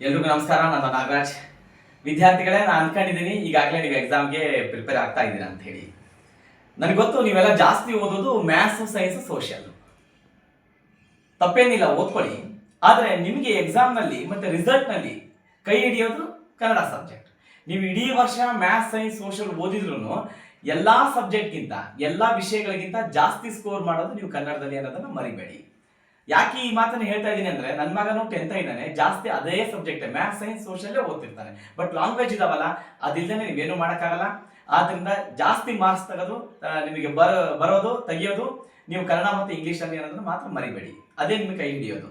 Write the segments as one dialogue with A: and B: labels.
A: ಎಲ್ರಿಗೂ ನಮಸ್ಕಾರ. ನಾನು ನಾಗರಾಜ್. ವಿದ್ಯಾರ್ಥಿಗಳೇ, ನಾನು ಅನ್ಕೊಂಡಿದ್ದೀನಿ ಈಗಾಗಲೇ ನೀವು ಎಕ್ಸಾಮ್ಗೆ ಪ್ರಿಪೇರ್ ಆಗ್ತಾ ಇದ್ದೀರಾ ಅಂತ ಹೇಳಿ. ನನಗೆ ಗೊತ್ತು ನೀವೆಲ್ಲ ಜಾಸ್ತಿ ಓದೋದು ಮ್ಯಾಥ್ಸ್, ಸೈನ್ಸ್, ಸೋಷಿಯಲ್. ತಪ್ಪೇನಿಲ್ಲ, ಓದ್ಕೊಳ್ಳಿ. ಆದರೆ ನಿಮಗೆ ಎಕ್ಸಾಮ್ನಲ್ಲಿ ಮತ್ತೆ ರಿಸಲ್ಟ್ನಲ್ಲಿ ಕೈ ಹಿಡಿಯೋದು ಕನ್ನಡ ಸಬ್ಜೆಕ್ಟ್. ನೀವು ಇಡೀ ವರ್ಷ ಮ್ಯಾಥ್ಸ್, ಸೈನ್ಸ್, ಸೋಷಿಯಲ್ ಓದಿದ್ರು ಎಲ್ಲ ಸಬ್ಜೆಕ್ಟ್ಗಿಂತ ಎಲ್ಲ ವಿಷಯಗಳಿಗಿಂತ ಜಾಸ್ತಿ ಸ್ಕೋರ್ ಮಾಡೋದು ನೀವು ಕನ್ನಡದಲ್ಲಿ ಅನ್ನೋದನ್ನು ಮರಿಬೇಡಿ. ಯಾಕೆ ಈ ಮಾತನ್ನು ಹೇಳ್ತಾ ಇದ್ದೀನಿ ಅಂದ್ರೆ, ನನ್ನ ಮಗನು 10th ಇದ್ದಾನೆ, ಜಾಸ್ತಿ ಅದೇ ಸಬ್ಜೆಕ್ಟ್ ಮ್ಯಾಥ್ಸ್, ಸೈನ್ಸ್, ಸೋಷಿಯಲ್ಲೇ ಓದ್ತಿರ್ತಾನೆ. ಬಟ್ ಲ್ಯಾಂಗ್ವೇಜ್ ಇದಾವಲ್ಲ, ಅದಿಲ್ಲದೆ ನೀವೇನು ಮಾಡೋಕ್ಕಾಗಲ್ಲ. ಆದ್ರಿಂದ ಜಾಸ್ತಿ ಮಾರ್ಕ್ಸ್ ತೆಗೆದು ನಿಮಗೆ ಬರೋದು ತೆಗಿಯೋದು ನೀವು ಕನ್ನಡ ಮತ್ತು ಇಂಗ್ಲಿಷ್ ಅಲ್ಲಿ ಅನ್ನೋದನ್ನ ಮಾತ್ರ ಮರಿಬೇಡಿ. ಅದೇ ನಿಮಗೆ ಕೈ ಹಿಡಿಯೋದು.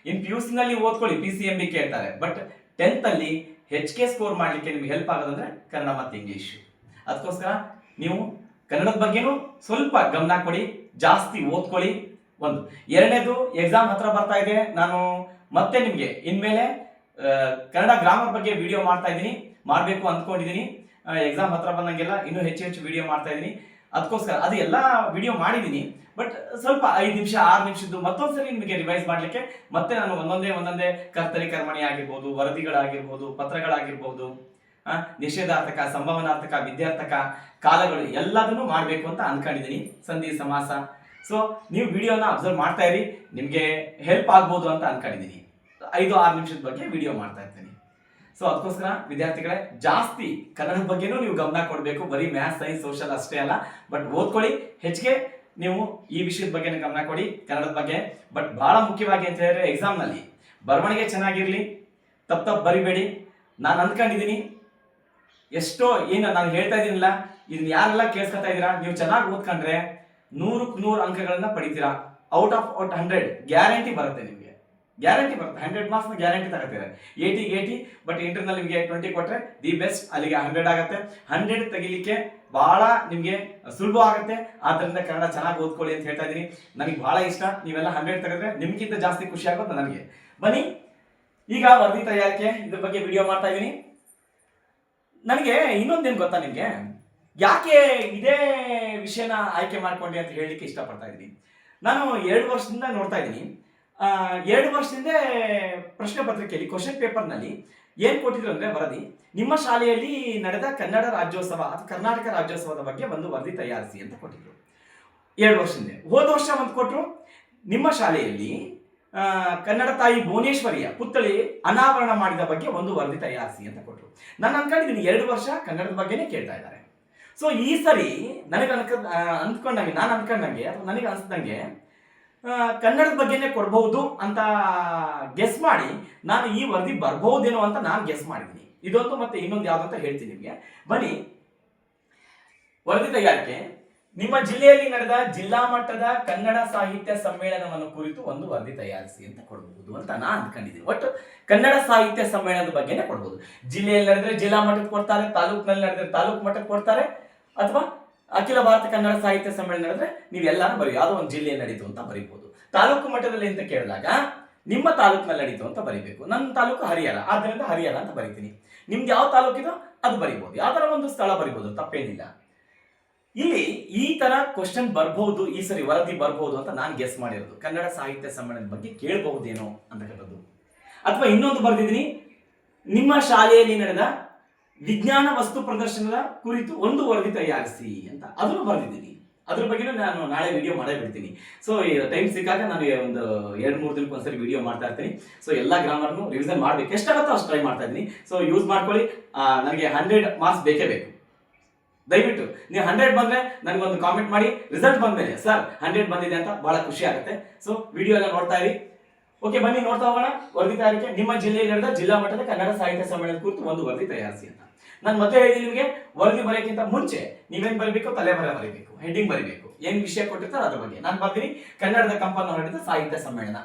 A: ಇನ್ PUC ನಲ್ಲಿ ಓದ್ಕೊಳ್ಳಿ, PCMB ಕೇಳ್ತಾರೆ. ಬಟ್ 10th ಅಲ್ಲಿ HK ಸ್ಕೋರ್ ಮಾಡ್ಲಿಕ್ಕೆ ನಿಮ್ಗೆ ಹೆಲ್ಪ್ ಆಗೋದಂದ್ರೆ ಕನ್ನಡ ಮತ್ತು ಇಂಗ್ಲಿಷ್. ಅದಕ್ಕೋಸ್ಕರ ನೀವು ಕನ್ನಡದ ಬಗ್ಗೆನೂ ಸ್ವಲ್ಪ ಗಮನ ಕೊಡಿ, ಜಾಸ್ತಿ ಓದ್ಕೊಳ್ಳಿ. ಒಂದು. ಎರಡನೇದು, ಎಕ್ಸಾಮ್ ಹತ್ರ ಬರ್ತಾ ಇದೆ. ನಾನು ಮತ್ತೆ ನಿಮಗೆ ಇನ್ಮೇಲೆ ಕನ್ನಡ ಗ್ರಾಮರ್ ಬಗ್ಗೆ ವಿಡಿಯೋ ಮಾಡ್ತಾ ಇದ್ದೀನಿ, ಮಾಡಬೇಕು ಅಂದ್ಕೊಂಡಿದ್ದೀನಿ. ಎಕ್ಸಾಮ್ ಹತ್ರ ಬಂದಂಗೆಲ್ಲ ಇನ್ನೂ ಹೆಚ್ಚು ಹೆಚ್ಚು ವಿಡಿಯೋ ಮಾಡ್ತಾ ಇದ್ದೀನಿ. ಅದಕ್ಕೋಸ್ಕರ ಅದು ಎಲ್ಲ ವಿಡಿಯೋ ಮಾಡಿದ್ದೀನಿ. ಬಟ್ ಸ್ವಲ್ಪ 5 ನಿಮಿಷ 6 ನಿಮಿಷದ್ದು ಮತ್ತೊಂದ್ಸರಿ ನಿಮಗೆ ರಿವೈಸ್ ಮಾಡಲಿಕ್ಕೆ ಮತ್ತೆ ನಾನು ಒಂದೊಂದೇ ಕರ್ತರಿ ಕರ್ಮಣಿ ಆಗಿರ್ಬೋದು, ವರದಿಗಳಾಗಿರ್ಬೋದು, ಪತ್ರಗಳಾಗಿರ್ಬೋದು, ನಿಷೇಧಾರ್ಥಕ, ಸಂಭವನಾರ್ಥಕ, ವಿದ್ಯಾರ್ಥಕ, ಕಾಲಗಳು ಎಲ್ಲದನ್ನು ಮಾಡಬೇಕು ಅಂತ ಅನ್ಕೊಂಡಿದ್ದೀನಿ. ಸಂಧಿ, ಸಮಾಸ. ಸೊ ನೀವು ವಿಡಿಯೋನ ಅಬ್ಸರ್ವ್ ಮಾಡ್ತಾ ಇರಿ, ನಿಮಗೆ ಹೆಲ್ಪ್ ಆಗ್ಬೋದು ಅಂತ ಅನ್ಕೊಂಡಿದ್ದೀನಿ. 5-6 ನಿಮಿಷದ ಬಗ್ಗೆ ವಿಡಿಯೋ ಮಾಡ್ತಾ ಇರ್ತೀನಿ. ಸೊ ಅದಕ್ಕೋಸ್ಕರ ವಿದ್ಯಾರ್ಥಿಗಳೇ, ಜಾಸ್ತಿ ಕನ್ನಡದ ಬಗ್ಗೆನೂ ನೀವು ಗಮನ ಕೊಡಬೇಕು. ಬರೀ ಮ್ಯಾಥ್ಸ್, ಸೈನ್ಸ್, ಸೋಷಿಯಲ್ ಅಷ್ಟೇ ಅಲ್ಲ, ಬಟ್ ಓದ್ಕೊಳ್ಳಿ. ಹೆಚ್ಚಿಗೆ ನೀವು ಈ ವಿಷಯದ ಬಗ್ಗೆ ಗಮನ ಕೊಡಿ, ಕನ್ನಡದ ಬಗ್ಗೆ. ಬಟ್ ಬಹಳ ಮುಖ್ಯವಾಗಿ ಅಂತ ಹೇಳಿದ್ರೆ, ಎಕ್ಸಾಮ್ನಲ್ಲಿ ಬರವಣಿಗೆ ಚೆನ್ನಾಗಿರ್ಲಿ, ತಪ್ಪು ಬರಿಬೇಡಿ. ನಾನು ಅಂದ್ಕೊಂಡಿದ್ದೀನಿ, ಎಷ್ಟೋ ಏನು ನಾನು ಹೇಳ್ತಾ ಇದ್ದೀನಿಲ್ಲ, ಇದನ್ನ ಯಾರೆಲ್ಲ ಕೇಳಿಸ್ಕೊತಾ ಇದ್ದೀರಾ, ನೀವು ಚೆನ್ನಾಗಿ ಓದ್ಕೊಂಡ್ರೆ 100ಕ್ಕೆ 100 ಅಂಕಗಳನ್ನ ಪಡಿತೀರಾ. ಔಟ್ ಆಫ್ 100 ಗ್ಯಾರಂಟಿ ಬರುತ್ತೆ ನಿಮಗೆ. ಗ್ಯಾರಂಟಿ ಬರುತ್ತೆ. 100 ಮಾರ್ಕ್ಸ್ ಗ್ಯಾರಂಟಿ ತಗೋತೀರಾ. 80ಗೆ 80. ಬಟ್ ಇಂಟರ್ನಲ್ ನಿಮಗೆ 20 ಕೊಟ್ಟರೆ ದಿ ಬೆಸ್ಟ್, ಅಲ್ಲಿಗೆ 100 ಆಗುತ್ತೆ. 100 ತೆಗಿಲಿಕ್ಕೆ ಬಹಳ ನಿಮಗೆ ಸುಲಭ ಆಗುತ್ತೆ. ಆದ್ದರಿಂದ ಕನ್ನಡ ಚೆನ್ನಾಗಿ ಓದ್ಕೊಳ್ಳಿ ಅಂತ ಹೇಳ್ತಾ ಇದ್ದೀನಿ. ನನಗೆ ಬಹಳ ಇಷ್ಟ. ನೀವೆಲ್ಲ 100 ತೆಗೆದ್ರೆ ನಿಮ್ಗಿಂತ ಜಾಸ್ತಿ ಖುಷಿ ಆಗೋದು ನನಗೆ. ಬನ್ನಿ, ಈಗ ವರದಿ ತಯಾರಿಕೆ ಇದ್ರ ಬಗ್ಗೆ ವಿಡಿಯೋ ಮಾಡ್ತಾ ಇದ್ದೀನಿ. ನನಗೆ ಇನ್ನೊಂದೇನು ಗೊತ್ತಾ ನಿಮಗೆ, ಯಾಕೆ ಇದೇ ವಿಷಯನ ಆಯ್ಕೆ ಮಾಡ್ಕೊಂಡೆ ಅಂತ ಹೇಳಲಿಕ್ಕೆ ಇಷ್ಟಪಡ್ತಾ ಇದ್ದೀನಿ. ನಾನು 2 ವರ್ಷದಿಂದ ನೋಡ್ತಾ ಇದ್ದೀನಿ. 2 ವರ್ಷದಿಂದ ಪ್ರಶ್ನೆ ಪತ್ರಿಕೆಯಲ್ಲಿ ಕ್ವಶನ್ ಪೇಪರ್ನಲ್ಲಿ ಏನು ಕೊಟ್ಟಿದ್ರು ಅಂದರೆ, ವರದಿ, ನಿಮ್ಮ ಶಾಲೆಯಲ್ಲಿ ನಡೆದ ಕನ್ನಡ ರಾಜ್ಯೋತ್ಸವ ಅಥವಾ ಕರ್ನಾಟಕ ರಾಜ್ಯೋತ್ಸವದ ಬಗ್ಗೆ ಒಂದು ವರದಿ ತಯಾರಿಸಿ ಅಂತ ಕೊಟ್ಟಿದ್ರು. 2 ವರ್ಷದಿಂದ. ಹೋದ ವರ್ಷ ಒಂದು ಕೊಟ್ಟರು, ನಿಮ್ಮ ಶಾಲೆಯಲ್ಲಿ ಕನ್ನಡ ತಾಯಿ ಭುವನೇಶ್ವರಿಯ ಪುತ್ಥಳಿ ಅನಾವರಣ ಮಾಡಿದ ಬಗ್ಗೆ ಒಂದು ವರದಿ ತಯಾರಿಸಿ ಅಂತ ಕೊಟ್ಟರು. ನಾನು ಅನ್ಕೊಂಡಿದ್ದೀನಿ 2 ವರ್ಷ ಕನ್ನಡದ ಬಗ್ಗೆನೇ ಕೇಳ್ತಾ ಇದ್ದಾರೆ. ಸೊ ಈ ಸರಿ ನನಗೆ ಅಂದ್ಕೊಂಡಂಗೆ ಅಥವಾ ನನಗೆ ಅನಿಸ್ದಂಗೆ ಕನ್ನಡದ ಬಗ್ಗೆನೇ ಕೊಡಬಹುದು ಅಂತ ಗೆಸ್ ಮಾಡಿ ನಾನು ಈ ವರದಿ ಬರ್ಬಹುದೇನೋ ಅಂತ ನಾನು ಗೆಸ್ ಮಾಡಿದ್ದೀನಿ. ಇದೊಂದು ಮತ್ತೆ ಇನ್ನೊಂದು ಯಾವ್ದಂತ ಹೇಳ್ತೀನಿ ನಿಮಗೆ. ಬನ್ನಿ, ವರದಿ ತಯಾರಿಕೆ. ನಿಮ್ಮ ಜಿಲ್ಲೆಯಲ್ಲಿ ನಡೆದ ಜಿಲ್ಲಾ ಮಟ್ಟದ ಕನ್ನಡ ಸಾಹಿತ್ಯ ಸಮ್ಮೇಳನವನ್ನು ಕುರಿತು ಒಂದು ವರದಿ ತಯಾರಿಸಿ ಅಂತ ಕೊಡಬಹುದು ಅಂತ ನಾನು ಅಂದ್ಕೊಂಡಿದ್ದೀನಿ. ಒಟ್ಟು ಕನ್ನಡ ಸಾಹಿತ್ಯ ಸಮ್ಮೇಳನದ ಬಗ್ಗೆನೇ ಕೊಡ್ಬೋದು. ಜಿಲ್ಲೆಯಲ್ಲಿ ನಡೆದ್ರೆ ಜಿಲ್ಲಾ ಮಟ್ಟಕ್ಕೆ ಕೊಡ್ತಾರೆ, ತಾಲೂಕಿನಲ್ಲಿ ನಡೆದ್ರೆ ತಾಲೂಕು ಮಟ್ಟಕ್ಕೆ ಕೊಡ್ತಾರೆ, ಅಥವಾ ಅಖಿಲ ಭಾರತ ಕನ್ನಡ ಸಾಹಿತ್ಯ ಸಮ್ಮೇಳನ ನಡೆದ್ರೆ ನೀವೆಲ್ಲಾರು ಬರೀ ಯಾವುದೋ ಒಂದು ಜಿಲ್ಲೆಯಲ್ಲಿ ನಡೀತು ಅಂತ ಬರೀಬಹುದು. ತಾಲೂಕು ಮಟ್ಟದಲ್ಲಿ ಅಂತ ಕೇಳಿದಾಗ ನಿಮ್ಮ ತಾಲೂಕಿನಲ್ಲಿ ನಡೀತು ಅಂತ ಬರೀಬೇಕು. ನನ್ನ ತಾಲೂಕು ಹರಿಹರ, ಆದ್ದರಿಂದ ಹರಿಹರ ಅಂತ ಬರೀತೀನಿ. ನಿಮ್ದು ಯಾವ ತಾಲೂಕಿದೋ ಅದು ಬರೀಬಹುದು, ಯಾವ್ದಾರ ಒಂದು ಸ್ಥಳ ಬರೀಬಹುದು, ತಪ್ಪೇನಿಲ್ಲ. ಇಲ್ಲಿ ಈ ತರ ಕ್ವಶನ್ ಬರ್ಬಹುದು, ಈ ಸರಿ ವರದಿ ಬರ್ಬಹುದು ಅಂತ ನಾನು ಗೆಸ್ ಮಾಡಿರೋದು. ಕನ್ನಡ ಸಾಹಿತ್ಯ ಸಮ್ಮೇಳನದ ಬಗ್ಗೆ ಕೇಳಬಹುದೇನೋ ಅಂತಕ್ಕಂಥದ್ದು. ಅಥವಾ ಇನ್ನೊಂದು ಬರ್ದಿದ್ದೀನಿ, ನಿಮ್ಮ ಶಾಲೆಯಲ್ಲಿ ನಡೆದ ವಿಜ್ಞಾನ ವಸ್ತು ಪ್ರದರ್ಶನದ ಕುರಿತು ಒಂದು ವರದಿ ತಯಾರಿಸಿ ಅಂತ ಅದನ್ನು ಬರ್ದಿದ್ದೀನಿ. ಅದ್ರ ಬಗ್ಗೆ ನಾನು ನಾಳೆ ವಿಡಿಯೋ ಮಾಡೇ ಬಿಡ್ತೀನಿ. ಸೊ ಟೈಮ್ ಸಿಕ್ಕಾಗ ನಾನು ಒಂದು 2-3 ದಿನಕ್ಕೆ ಒಂದ್ಸರಿ ವಿಡಿಯೋ ಮಾಡ್ತಾ ಇರ್ತೀನಿ. ಸೊ ಎಲ್ಲ ಗ್ರಾಮರ್ನು ರಿವಿಷನ್ ಮಾಡ್ಬೇಕು, ಎಷ್ಟಾಗುತ್ತೋ ಅಷ್ಟು ಟ್ರೈ ಮಾಡ್ತಾ ಇದ್ದೀನಿ. ಸೊ ಯೂಸ್ ಮಾಡ್ಕೊಳ್ಳಿ. ನನಗೆ 100 ಮಾರ್ಕ್ಸ್ ಬೇಕೇ ಬೇಕು. ದಯವಿಟ್ಟು ನೀವು 100 ಬಂದ್ರೆ ನನಗೊಂದು ಕಾಮೆಂಟ್ ಮಾಡಿ. ರಿಸಲ್ಟ್ ಬಂದ್ಮೇಲೆ ಸರ್ 100 ಬಂದಿದೆ ಅಂತ ಬಹಳ ಖುಷಿ ಆಗುತ್ತೆ. ಸೊ ವಿಡಿಯೋ ಎಲ್ಲ ನೋಡ್ತಾ ಇರಿ. ಓಕೆ, ಬನ್ನಿ ನೋಡ್ತಾ ಹೋಗೋಣ. ವರದಿ ತಯಾರಿಕೆ. ನಿಮ್ಮ ಜಿಲ್ಲೆಯಲ್ಲಿ ನಡೆದ ಜಿಲ್ಲಾ ಮಟ್ಟದ ಕನ್ನಡ ಸಾಹಿತ್ಯ ಸಮ್ಮೇಳನದ ಕುರಿತು ಒಂದು ವರದಿ ತಯಾರಿಸಿ ಅಂತ. ನಾನು ಮತ್ತೆ ಹೇಳಿದ್ದೀನಿ ನಿಮಗೆ, ವರದಿ ಬರೆಯಕ್ಕಿಂತ ಮುಂಚೆ ನೀವೇನ್ ಬರೀಬೇಕು, ತಲೆ ಬರೀಬೇಕು, ಹೆಡ್ಡಿಂಗ್ ಬರೀಬೇಕು, ಏನ್ ವಿಷಯ ಕೊಟ್ಟಿರ್ತಾರೆ ಅದ್ರ ಬಗ್ಗೆ. ನಾನು ಬರ್ತೀನಿ ಕನ್ನಡದ ಕಂಪನ್ನು ಹರಡಿದ ಸಾಹಿತ್ಯ ಸಮ್ಮೇಳನ,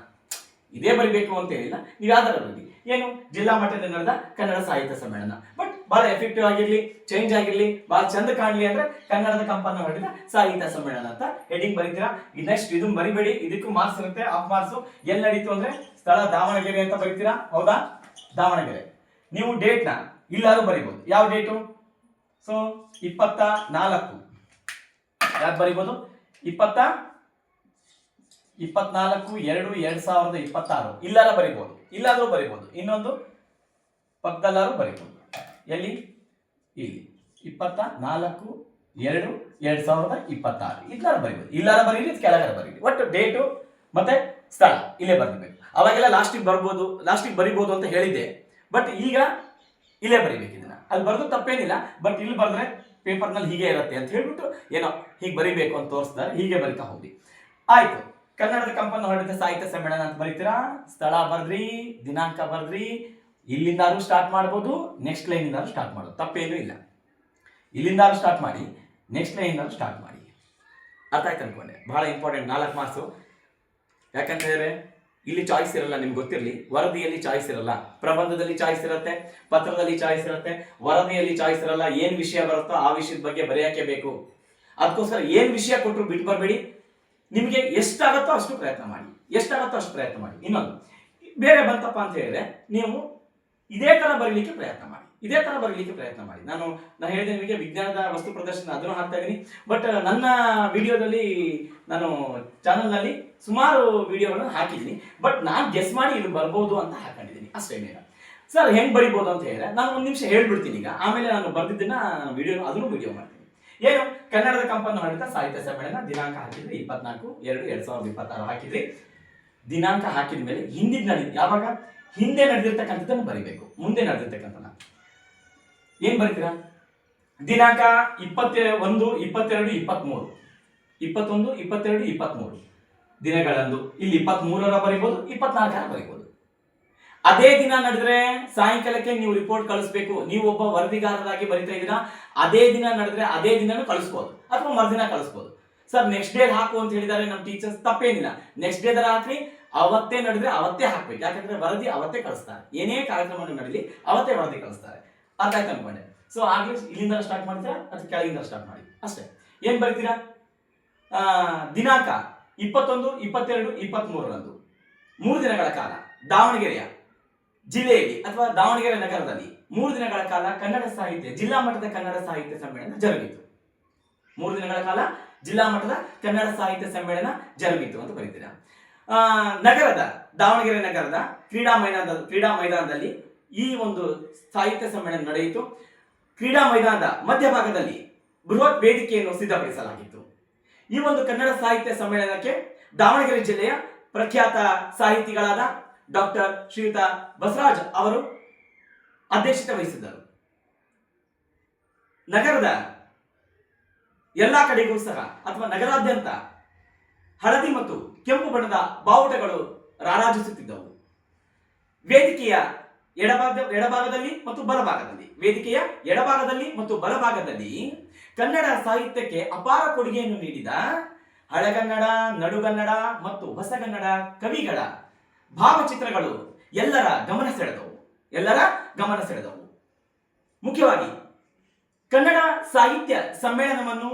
A: ಇದೇ ಬರಿಬೇಕು ಅಂತ ಹೇಳಿಲ್ಲ. ನೀವು ಯಾವ್ದಾರ ಬರೀ, ಏನು ಜಿಲ್ಲಾ ಮಟ್ಟದಲ್ಲಿ ನಡೆದ ಕನ್ನಡ ಸಾಹಿತ್ಯ ಸಮ್ಮೇಳನ. ಬಟ್ ಬಹಳ ಎಫೆಕ್ಟಿವ್ ಆಗಿರ್ಲಿ, ಚೇಂಜ್ ಆಗಿರ್ಲಿ, ಬಹಳ ಚಂದ ಕಾಣ್ಲಿ ಅಂದ್ರೆ ಕನ್ನಡದ ಕಂಪನ್ನು ಹರಡಿದ ಸಾಹಿತ್ಯ ಸಮ್ಮೇಳನ ಅಂತ ಹೆಡ್ಡಿಂಗ್ ಬರೀತೀರಾ. ನೆಕ್ಸ್ಟ್ ಇದನ್ನ ಬರಿಬೇಡಿ, ಇದಕ್ಕೂ ಮಾರ್ಕ್ಸ್ ಇರುತ್ತೆ, ಆಫ್ ಮಾರ್ಕ್ಸ್. ಎಲ್ಲಿ ನಡೀತು ಅಂದ್ರೆ ಸ್ಥಳ ದಾವಣಗೆರೆ ಅಂತ ಬರೀತೀರಾ, ಹೌದಾ? ದಾವಣಗೆರೆ. ನೀವು ಡೇಟ್ ನ ಇಲ್ಲಾರು ಬರಿಬಹುದು. ಯಾವ ಡೇಟು? ಸೊ 24 ಯಾಕೆ ಬರಿಬಹುದು? 24/2/2026 ಇಲ್ಲಾರ ಬರಿಬಹುದು, ಇಲ್ಲಾದ್ರೂ ಬರಿಬಹುದು. ಇನ್ನೊಂದು ಪಕ್ಕದಲ್ಲಾರು ಬರೀಬಹುದು. ಎಲ್ಲಿ? ಇಲ್ಲಿ 24/2/2026 ಇಲ್ಲಾರು ಬರೀಬಹುದು. ಇಲ್ಲಾರ ಬರೀರಿ, ಕೆಳಗಾರ ಬರೀರಿ. ಒಟ್ಟು ಡೇಟು ಮತ್ತೆ ಸ್ಥಳ ಇಲ್ಲೇ ಬರ್ದಿಬೇಕು. ಅವಾಗೆಲ್ಲ ಲಾಸ್ಟಿಗೆ ಬರ್ಬೋದು, ಲಾಸ್ಟಿಗೆ ಬರಿಬೋದು ಅಂತ ಹೇಳಿದ್ದೆ. ಬಟ್ ಈಗ ಇಲ್ಲೇ ಬರಿಬೇಕು ಇದನ್ನ. ಅಲ್ಲಿ ಬರೆದು ತಪ್ಪೇನಿಲ್ಲ, ಬಟ್ ಇಲ್ಲಿ ಬರೆದ್ರೆ ಪೇಪರ್ನಲ್ಲಿ ಹೀಗೆ ಇರುತ್ತೆ ಅಂತ ಹೇಳ್ಬಿಟ್ಟು ಏನೋ ಹೀಗೆ ಬರಿಬೇಕು ಅಂತ ತೋರಿಸ್ತಾರೆ. ಹೀಗೆ ಬರಿತಾ ಹೋಗಿ ಆಯ್ತು. ಕನ್ನಡದ ಕಂಪನ್ನು ಹೊರಡಿದ ಸಾಹಿತ್ಯ ಸಮ್ಮೇಳನ ಅಂತ ಬರೀತೀರಾ. ಸ್ಥಳ ಬರ್ದ್ರಿ, ದಿನಾಂಕ ಬರ್ದ್ರಿ. ಇಲ್ಲಿಂದಾರು ಸ್ಟಾರ್ಟ್ ಮಾಡ್ಬೋದು, ನೆಕ್ಸ್ಟ್ ಲೈನಿಂದಾರು ಸ್ಟಾರ್ಟ್ ಮಾಡೋದು, ತಪ್ಪೇನೂ ಇಲ್ಲ. ಇಲ್ಲಿಂದಾರು ಸ್ಟಾರ್ಟ್ ಮಾಡಿ, ನೆಕ್ಸ್ಟ್ ಲೈನಿಂದಾರು ಸ್ಟಾರ್ಟ್ ಮಾಡಿ. ಅರ್ಥ ಆಯ್ತು ಅನ್ಕೊಂಡೆ. ಬಹಳ ಇಂಪಾರ್ಟೆಂಟ್ 4 ಮಾರ್ಕ್ಸು. ಯಾಕಂತ ಹೇಳಿದ್ರೆ ಇಲ್ಲಿ ಚಾಯ್ಸ್ ಇರಲ್ಲ, ನಿಮ್ಗೆ ಗೊತ್ತಿರಲಿ. ವರದಿಯಲ್ಲಿ ಚಾಯ್ಸ್ ಇರಲ್ಲ, ಪ್ರಬಂಧದಲ್ಲಿ ಚಾಯ್ಸ್ ಇರುತ್ತೆ, ಪತ್ರದಲ್ಲಿ ಚಾಯ್ಸ್ ಇರುತ್ತೆ. ವರದಿಯಲ್ಲಿ ಚಾಯ್ಸ್ ಇರಲ್ಲ. ಏನ್ ವಿಷಯ ಬರುತ್ತೋ ಆ ವಿಷಯದ ಬಗ್ಗೆ ಬರೆಯಕ್ಕೆ ಬೇಕು. ಅದಕ್ಕೋಸ್ಕರ ಏನ್ ವಿಷಯ ಕೊಟ್ಟರು ಬಿಟ್ಟು ಬರಬೇಡಿ. ನಿಮಗೆ ಎಷ್ಟಾಗತ್ತೋ ಅಷ್ಟು ಪ್ರಯತ್ನ ಮಾಡಿ, ಎಷ್ಟಾಗತ್ತೋ ಅಷ್ಟು ಪ್ರಯತ್ನ ಮಾಡಿ. ಇನ್ನೊಂದು ಬೇರೆ ಬಂತಪ್ಪ ಅಂತ ಹೇಳಿದ್ರೆ ನೀವು ಇದೇ ತರ ಬರೀಲಿಕ್ಕೆ ಪ್ರಯತ್ನ ಮಾಡಿ, ಇದೇ ತರ ಬರೀಲಿಕ್ಕೆ ಪ್ರಯತ್ನ ಮಾಡಿ. ನಾನು ಹೇಳಿದೆ ನಿಮಗೆ ವಿಜ್ಞಾನದ ವಸ್ತು ಪ್ರದರ್ಶನ ಅದನ್ನು ಹಾಕ್ತಾ ಇದ್ದೀನಿ. ಬಟ್ ನನ್ನ ವಿಡಿಯೋದಲ್ಲಿ ನಾನು ಚಾನಲ್ನಲ್ಲಿ ಸುಮಾರು ವಿಡಿಯೋಗಳನ್ನು ಹಾಕಿದ್ದೀನಿ. ಬಟ್ ನಾನು ಗೆಸ್ ಮಾಡಿ ಇದು ಬರ್ಬೋದು ಅಂತ ಹಾಕೊಂಡಿದ್ದೀನಿ ಅಷ್ಟೇ. ಸರ್ ಹೆಂಗ್ ಬರಿಬೋದು ಅಂತ ಹೇಳಿದ್ರೆ ನಾನು ಒಂದು ನಿಮಿಷ ಹೇಳ್ಬಿಡ್ತೀನಿ ಈಗ, ಆಮೇಲೆ ನಾನು ಬರ್ದಿದ್ದನ್ನ ವಿಡಿಯೋ ಅದನ್ನು ವಿಡಿಯೋ ಮಾಡ್ತೀನಿ. ಏನು? ಕನ್ನಡದ ಕಂಪನ್ನು ಹೊರಡಿದ ಸಾಹಿತ್ಯ ಸಮ್ಮೇಳನ ದಿನಾಂಕ ಹಾಕಿದ್ರಿ 24/2/2026 ಹಾಕಿದ್ರಿ. ದಿನಾಂಕ ಹಾಕಿದ ಮೇಲೆ ಹಿಂದಿನ ಯಾವಾಗ ಹಿಂದೆ ನಡೆದಿರ್ತಕ್ಕಂಥದ್ದನ್ನು ಬರಿಬೇಕು, ಮುಂದೆ ನಡೆದಿರ್ತಕ್ಕಂಥ ಏನ್ ಬರೀತೀರಾ? ದಿನಾಂಕ 21, 22, 23, 21, 22, 23 ದಿನಗಳಂದು ಇಲ್ಲಿ 23ರ ಬರಿಬಹುದು, 24ರ ಬರಿಬಹುದು. ಅದೇ ದಿನ ನಡೆದ್ರೆ ಸಾಯಂಕಾಲಕ್ಕೆ ನೀವು ರಿಪೋರ್ಟ್ ಕಳಿಸ್ಬೇಕು. ನೀವು ಒಬ್ಬ ವರದಿಗಾರರಾಗಿ ಬರಿತಾ ಇದ್ದೀರಾ, ಅದೇ ದಿನ ನಡೆದ್ರೆ ಅದೇ ದಿನನೂ ಕಳಿಸ್ಬೋದು ಅಥವಾ ಮರುದಿನ ಕಳಿಸ್ಬೋದು. ಸರ್ ನೆಕ್ಸ್ಟ್ ಡೇ ಹಾಕು ಅಂತ ಹೇಳಿದ್ದಾರೆ ನಮ್ಮ ಟೀಚರ್ಸ್, ತಪ್ಪೇನಿಲ್ಲ. ನೆಕ್ಸ್ಟ್ ಡೇ ದರ ಹಾಕ್ರಿ, ಅವತ್ತೇ ನಡೆದ್ರೆ ಅವತ್ತೇ ಹಾಕ್ಬೇಕು. ಯಾಕಂದ್ರೆ ವರದಿ ಅವತ್ತೇ ಕಳಿಸ್ತಾರೆ. ಏನೇ ಕಾರ್ಯಕ್ರಮ ನಡೀಲಿ ಅವತ್ತೇ ವರದಿ ಕಳಿಸ್ತಾರೆ. ಅರ್ಥ ಆಯ್ತು ಅನ್ಕೊಂಡೆ. ಸೊ ಆಗ್ಲಿ ಇಲ್ಲಿಂದ ಸ್ಟಾರ್ಟ್ ಮಾಡ್ತೀರಾ ಅಥವಾ ಕೆಳಗಿಂದ ಸ್ಟಾರ್ಟ್ ಮಾಡಿ ಅಷ್ಟೇ. ಏನ್ ಬರ್ತೀರಾ? ದಿನಾಂಕ 21, 22, 23ರಂದು 3 ದಿನಗಳ ಕಾಲ ದಾವಣಗೆರೆಯ ಜಿಲ್ಲೆಯಲ್ಲಿ ಅಥವಾ ದಾವಣಗೆರೆ ನಗರದಲ್ಲಿ 3 ದಿನಗಳ ಕಾಲ ಕನ್ನಡ ಸಾಹಿತ್ಯ ಜಿಲ್ಲಾ ಮಟ್ಟದ ಕನ್ನಡ ಸಾಹಿತ್ಯ ಸಮ್ಮೇಳನ ಜರುಗಿತು. 3 ದಿನಗಳ ಕಾಲ ಜಿಲ್ಲಾ ಮಟ್ಟದ ಕನ್ನಡ ಸಾಹಿತ್ಯ ಸಮ್ಮೇಳನ ಜರುಗಿತು ಅಂತ ಬರೀತೀರಾ. ನಗರದ ದಾವಣಗೆರೆ ನಗರದ ಕ್ರೀಡಾ ಮೈದಾನದಲ್ಲಿ ಈ ಒಂದು ಸಾಹಿತ್ಯ ಸಮ್ಮೇಳನ ನಡೆಯಿತು. ಕ್ರೀಡಾ ಮೈದಾನದ ಮಧ್ಯಭಾಗದಲ್ಲಿ ಬೃಹತ್ ವೇದಿಕೆಯನ್ನು ಸಿದ್ಧಪಡಿಸಲಾಗಿತ್ತು. ಈ ಒಂದು ಕನ್ನಡ ಸಾಹಿತ್ಯ ಸಮ್ಮೇಳನಕ್ಕೆ ದಾವಣಗೆರೆ ಜಿಲ್ಲೆಯ ಪ್ರಖ್ಯಾತ ಸಾಹಿತಿಗಳಾದ ಡಾಕ್ಟರ್ ಶ್ರೀಯುತ ಬಸವರಾಜ್ ಅವರು ಅಧ್ಯಕ್ಷತೆ ವಹಿಸಿದ್ದರು. ನಗರದ ಎಲ್ಲಾ ಕಡೆಗೂ ಸಹ ಅಥವಾ ನಗರಾದ್ಯಂತ ಹಳದಿ ಮತ್ತು ಕೆಂಪು ಬಣ್ಣದ ಬಾವುಟಗಳು ರಾರಾಜಿಸುತ್ತಿದ್ದವು. ವೇದಿಕೆಯ ಎಡಭಾಗದಲ್ಲಿ ಮತ್ತು ಬಲಭಾಗದಲ್ಲಿ ವೇದಿಕೆಯ ಎಡಭಾಗದಲ್ಲಿ ಮತ್ತು ಬಲಭಾಗದಲ್ಲಿ ಕನ್ನಡ ಸಾಹಿತ್ಯಕ್ಕೆ ಅಪಾರ ಕೊಡುಗೆಯನ್ನು ನೀಡಿದ ಹಳೆಗನ್ನಡ, ನಡುಗನ್ನಡ ಮತ್ತು ಹೊಸಗನ್ನಡ ಕವಿಗಳ ಭಾವಚಿತ್ರಗಳು ಎಲ್ಲರ ಗಮನ ಸೆಳೆದವು. ಮುಖ್ಯವಾಗಿ ಕನ್ನಡ ಸಾಹಿತ್ಯ ಸಮ್ಮೇಳನವನ್ನು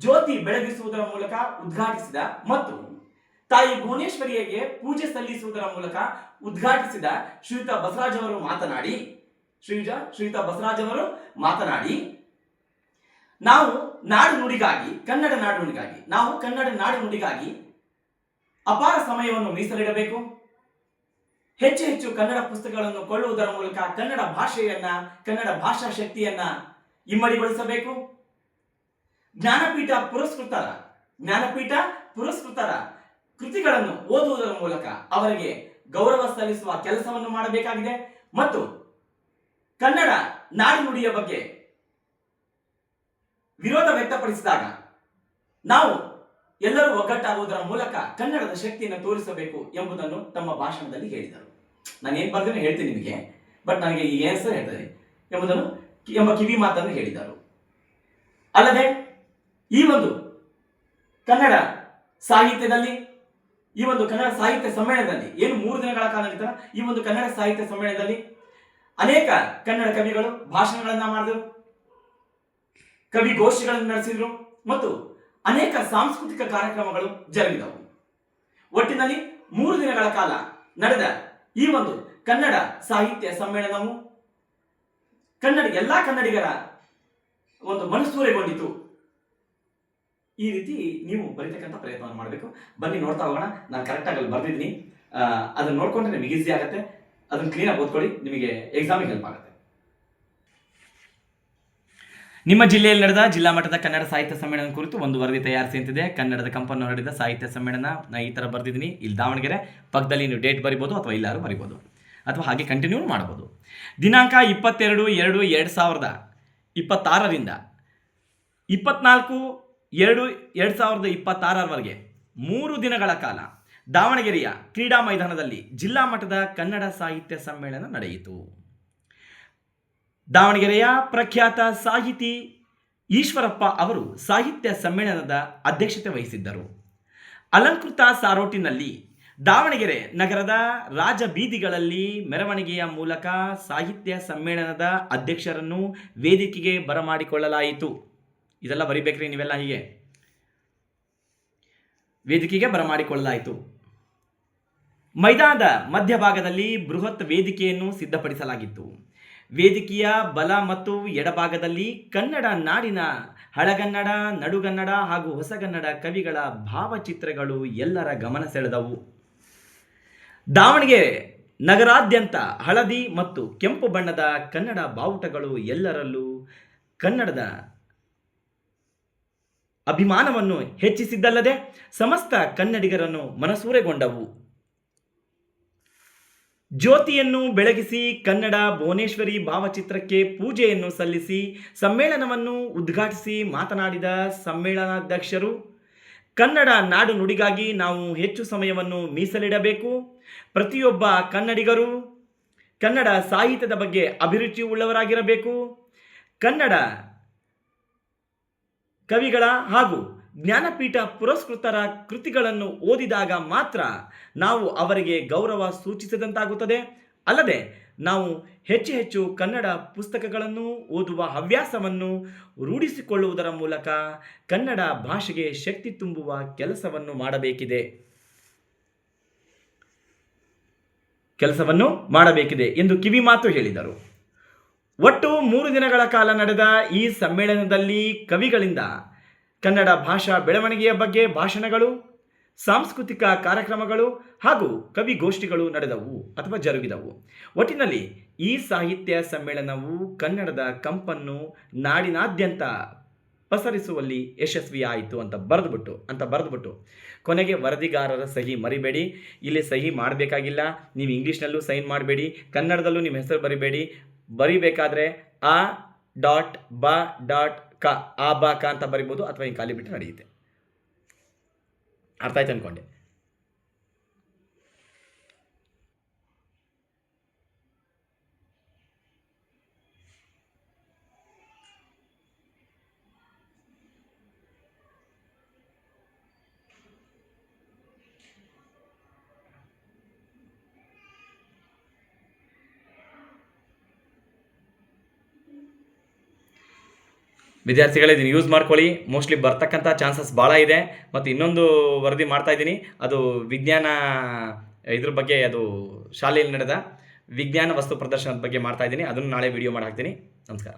A: ಜ್ಯೋತಿ ಬೆಳಗಿಸುವುದರ ಮೂಲಕ ಉದ್ಘಾಟಿಸಿದ ಮತ್ತು ತಾಯಿ ಭುವನೇಶ್ವರಿಯಗೆ ಪೂಜೆ ಸಲ್ಲಿಸುವುದರ ಮೂಲಕ ಉದ್ಘಾಟಿಸಿದ ಶ್ರೀಯುತ ಬಸವರಾಜ್ ಅವರು ಮಾತನಾಡಿ ನಾವು ಕನ್ನಡ ನಾಡು ನುಡಿಗಾಗಿ ಅಪಾರ ಸಮಯವನ್ನು ಮೀಸಲಿಡಬೇಕು. ಹೆಚ್ಚು ಕನ್ನಡ ಪುಸ್ತಕಗಳನ್ನು ಕೊಳ್ಳುವುದರ ಮೂಲಕ ಕನ್ನಡ ಭಾಷಾ ಶಕ್ತಿಯನ್ನ ಇಮ್ಮಡಿಗೊಳಿಸಬೇಕು. ಜ್ಞಾನಪೀಠ ಪುರಸ್ಕೃತರ ಕೃತಿಗಳನ್ನು ಓದುವುದರ ಮೂಲಕ ಅವರಿಗೆ ಗೌರವ ಸಲ್ಲಿಸುವ ಕೆಲಸವನ್ನು ಮಾಡಬೇಕಾಗಿದೆ ಮತ್ತು ಕನ್ನಡ ನಾಡು ನುಡಿಯ ಬಗ್ಗೆ ವಿರೋಧ ವ್ಯಕ್ತಪಡಿಸಿದಾಗ ನಾವು ಎಲ್ಲರೂ ಒಗ್ಗಟ್ಟಾಗುವುದರ ಮೂಲಕ ಕನ್ನಡದ ಶಕ್ತಿಯನ್ನು ತೋರಿಸಬೇಕು ಎಂಬುದನ್ನು ತಮ್ಮ ಭಾಷಣದಲ್ಲಿ ಹೇಳಿದರು. ನಾನು ಏನ್ ಬರ್ದೇನೆ ಹೇಳ್ತೀನಿ ನಿಮಗೆ, ಬಟ್ ನನಗೆ ಈ ಆನ್ಸರ್ ಹೇಳ್ತೇನೆ ಎಂಬ ಕಿವಿ ಮಾತನ್ನು ಹೇಳಿದರು. ಅಲ್ಲದೆ ಈ ಒಂದು ಕನ್ನಡ ಸಾಹಿತ್ಯದಲ್ಲಿ ಈ ಒಂದು ಕನ್ನಡ ಸಾಹಿತ್ಯ ಸಮ್ಮೇಳನದಲ್ಲಿ ಏನು 3 ದಿನಗಳ ಕಾಲ ನಡೀತಾರ, ಈ ಒಂದು ಕನ್ನಡ ಸಾಹಿತ್ಯ ಸಮ್ಮೇಳನದಲ್ಲಿ ಅನೇಕ ಕನ್ನಡ ಕವಿಗಳು ಭಾಷಣಗಳನ್ನ ಮಾಡಿದರು, ಕವಿಗೋಷ್ಠಿಗಳನ್ನು ನಡೆಸಿದ್ರು ಮತ್ತು ಅನೇಕ ಸಾಂಸ್ಕೃತಿಕ ಕಾರ್ಯಕ್ರಮಗಳು ಜರುಗಿದವು. ಒಟ್ಟಿನಲ್ಲಿ 3 ದಿನಗಳ ಕಾಲ ನಡೆದ ಈ ಒಂದು ಕನ್ನಡ ಸಾಹಿತ್ಯ ಸಮ್ಮೇಳನವು ಎಲ್ಲಾ ಕನ್ನಡಿಗರ ಒಂದು ಮನಸೂರೆಗೊಂಡಿತು. ಈ ರೀತಿ ನೀವು ಬರೀತಕ್ಕಂಥ ಪ್ರಯತ್ನವನ್ನು ಮಾಡಬೇಕು. ಬನ್ನಿ ನೋಡ್ತಾ ಹೋಗೋಣ. ನಾನು ಕರೆಕ್ಟಾಗಿ ಅಲ್ಲಿ ಬರ್ದಿದ್ದೀನಿ, ಅದನ್ನ ನೋಡ್ಕೊಂಡ್ರೆ ನಿಮಗೆ ಈಸಿ ಆಗುತ್ತೆ. ಅದನ್ನು ಕ್ಲೀನಾಗಿ ಓದ್ಕೊಳ್ಳಿ, ನಿಮಗೆ ಎಕ್ಸಾಮಿಗೆ ಹೆಲ್ಪ್ ಆಗುತ್ತೆ. ನಿಮ್ಮ ಜಿಲ್ಲೆಯಲ್ಲಿ ನಡೆದ ಜಿಲ್ಲಾ ಮಟ್ಟದ ಕನ್ನಡ ಸಾಹಿತ್ಯ ಸಮ್ಮೇಳನ ಕುರಿತು ಒಂದು ವರದಿ ತಯಾರಿಸಿ ಅಂತಿದೆ. ಕನ್ನಡದ ಕಂಪನ್ನು ಹರಡಿದ ಸಾಹಿತ್ಯ ಸಮ್ಮೇಳನ. ನಾ ಈ ಥರ ಬರೆದಿದ್ದೀನಿ, ಇಲ್ಲಿ ದಾವಣಗೆರೆ ಪಕ್ಕದಲ್ಲಿ ನೀವು ಡೇಟ್ ಬರಿಬೋದು ಅಥವಾ ಇಲ್ಲಾರು ಬರಿಬೋದು ಅಥವಾ ಹಾಗೆ ಕಂಟಿನ್ಯೂ ಮಾಡ್ಬೋದು. ದಿನಾಂಕ 22/2/2026ರಿಂದ 24/2/2026 3 ದಿನಗಳ ಕಾಲ ದಾವಣಗೆರೆಯ ಕ್ರೀಡಾ ಮೈದಾನದಲ್ಲಿ ಜಿಲ್ಲಾ ಮಟ್ಟದ ಕನ್ನಡ ಸಾಹಿತ್ಯ ಸಮ್ಮೇಳನ ನಡೆಯಿತು. ದಾವಣಗೆರೆಯ ಪ್ರಖ್ಯಾತ ಸಾಹಿತಿ ಈಶ್ವರಪ್ಪ ಅವರು ಸಾಹಿತ್ಯ ಸಮ್ಮೇಳನದ ಅಧ್ಯಕ್ಷತೆ ವಹಿಸಿದ್ದರು. ಅಲಂಕೃತ ಸಾರೋಟಿನಲ್ಲಿ ದಾವಣಗೆರೆ ನಗರದ ರಾಜಬೀದಿಗಳಲ್ಲಿ ಮೆರವಣಿಗೆಯ ಮೂಲಕ ಸಾಹಿತ್ಯ ಸಮ್ಮೇಳನದ ಅಧ್ಯಕ್ಷರನ್ನು ವೇದಿಕೆಗೆ ಬರಮಾಡಿಕೊಳ್ಳಲಾಯಿತು. ಇದೆಲ್ಲ ಬರಿಬೇಕ್ರಿ ನೀವೆಲ್ಲ, ಹೀಗೆ ವೇದಿಕೆಗೆ ಬರಮಾಡಿಕೊಳ್ಳಲಾಯಿತು. ಮೈದಾನದ ಮಧ್ಯಭಾಗದಲ್ಲಿ ಬೃಹತ್ ವೇದಿಕೆಯನ್ನು ಸಿದ್ಧಪಡಿಸಲಾಗಿತ್ತು. ವೇದಿಕೆಯ ಬಲ ಮತ್ತು ಎಡಭಾಗದಲ್ಲಿ ಕನ್ನಡ ನಾಡಿನ ಹಳಗನ್ನಡ, ನಡುಗನ್ನಡ ಹಾಗೂ ಹೊಸಗನ್ನಡ ಕವಿಗಳ ಭಾವಚಿತ್ರಗಳು ಎಲ್ಲರ ಗಮನ ಸೆಳೆದವು. ದಾವಣಗೆರೆ ನಗರಾದ್ಯಂತ ಹಳದಿ ಮತ್ತು ಕೆಂಪು ಬಣ್ಣದ ಕನ್ನಡ ಬಾವುಟಗಳು ಎಲ್ಲರಲ್ಲೂ ಕನ್ನಡದ ಅಭಿಮಾನವನ್ನು ಹೆಚ್ಚಿಸಿದ್ದಲ್ಲದೆ ಸಮಸ್ತ ಕನ್ನಡಿಗರನ್ನು ಮನಸೂರೆಗೊಂಡವು. ಜ್ಯೋತಿಯನ್ನು ಬೆಳಗಿಸಿ ಕನ್ನಡ ಭುವನೇಶ್ವರಿ ಭಾವಚಿತ್ರಕ್ಕೆ ಪೂಜೆಯನ್ನು ಸಲ್ಲಿಸಿ ಸಮ್ಮೇಳನವನ್ನು ಉದ್ಘಾಟಿಸಿ ಮಾತನಾಡಿದ ಸಮ್ಮೇಳನಾಧ್ಯಕ್ಷರು, ಕನ್ನಡ ನಾಡು ನುಡಿಗಾಗಿ ನಾವು ಹೆಚ್ಚು ಸಮಯವನ್ನು ಮೀಸಲಿಡಬೇಕು. ಪ್ರತಿಯೊಬ್ಬ ಕನ್ನಡಿಗರು ಕನ್ನಡ ಸಾಹಿತ್ಯದ ಬಗ್ಗೆ ಅಭಿರುಚಿ ಉಳ್ಳವರಾಗಿರಬೇಕು. ಕನ್ನಡ ಕವಿಗಳ ಹಾಗೂ ಜ್ಞಾನಪೀಠ ಪುರಸ್ಕೃತರ ಕೃತಿಗಳನ್ನು ಓದಿದಾಗ ಮಾತ್ರ ನಾವು ಅವರಿಗೆ ಗೌರವ ಸೂಚಿಸಿದಂತಾಗುತ್ತದೆ. ಅಲ್ಲದೆ ನಾವು ಹೆಚ್ಚು ಕನ್ನಡ ಪುಸ್ತಕಗಳನ್ನು ಓದುವ ಹವ್ಯಾಸವನ್ನು ರೂಢಿಸಿಕೊಳ್ಳುವುದರ ಮೂಲಕ ಕನ್ನಡ ಭಾಷೆಗೆ ಶಕ್ತಿ ತುಂಬುವ ಕೆಲಸವನ್ನು ಮಾಡಬೇಕಿದೆ ಎಂದು ಕಿವಿಮಾತು ಹೇಳಿದರು. ಒಟ್ಟು 3 ದಿನಗಳ ಕಾಲ ನಡೆದ ಈ ಸಮ್ಮೇಳನದಲ್ಲಿ ಕವಿಗಳಿಂದ ಕನ್ನಡ ಭಾಷಾ ಬೆಳವಣಿಗೆಯ ಬಗ್ಗೆ ಭಾಷಣಗಳು, ಸಾಂಸ್ಕೃತಿಕ ಕಾರ್ಯಕ್ರಮಗಳು ಹಾಗೂ ಕವಿಗೋಷ್ಠಿಗಳು ನಡೆದವು ಅಥವಾ ಜರುಗಿದವು. ಒಟ್ಟಿನಲ್ಲಿ ಈ ಸಾಹಿತ್ಯ ಸಮ್ಮೇಳನವು ಕನ್ನಡದ ಕಂಪನ್ನು ನಾಡಿನಾದ್ಯಂತ ಪಸರಿಸುವಲ್ಲಿ ಯಶಸ್ವಿಯಾಯಿತು ಅಂತ ಬರೆದುಬಿಟ್ಟು ಕೊನೆಗೆ ವರದಿಗಾರರ ಸಹಿ ಮರಿಬೇಡಿ. ಇಲ್ಲಿ ಸಹಿ ಮಾಡಬೇಕಾಗಿಲ್ಲ, ನೀವು ಇಂಗ್ಲೀಷ್ನಲ್ಲೂ ಸೈನ್ ಮಾಡಬೇಡಿ, ಕನ್ನಡದಲ್ಲೂ ನಿಮ್ಮ ಹೆಸರು ಬರಿಬೇಕಾದ್ರೆ a.ba.ka ಅಂತ ಬರಿಬೋದು ಅಥವಾ ಹಿಂಗೆ ಖಾಲಿ ಬಿಟ್ಟರೆ ನಡೆಯುತ್ತೆ. ಅರ್ಥ ಆಯ್ತು ಅನ್ಕೊಂಡೆ. ವಿದ್ಯಾರ್ಥಿಗಳೇ, ಇದನ್ನು ಯೂಸ್ ಮಾಡ್ಕೊಳ್ಳಿ. ಮೋಸ್ಟ್ಲಿ ಬರ್ತಕ್ಕಂಥ ಚಾನ್ಸಸ್ ಭಾಳ ಇದೆ. ಮತ್ತು ಇನ್ನೊಂದು ವರದಿ ಮಾಡ್ತಾ ಇದ್ದೀನಿ, ಅದು ವಿಜ್ಞಾನ ಇದ್ರ ಬಗ್ಗೆ, ಅದು ಶಾಲೆಯಲ್ಲಿ ನಡೆದ ವಿಜ್ಞಾನ ವಸ್ತು ಪ್ರದರ್ಶನದ ಬಗ್ಗೆ ಮಾಡ್ತಾ ಇದ್ದೀನಿ. ಅದನ್ನು ನಾಳೆ ವಿಡಿಯೋ ಮಾಡಿ ಹಾಕ್ತೀನಿ. ನಮಸ್ಕಾರ.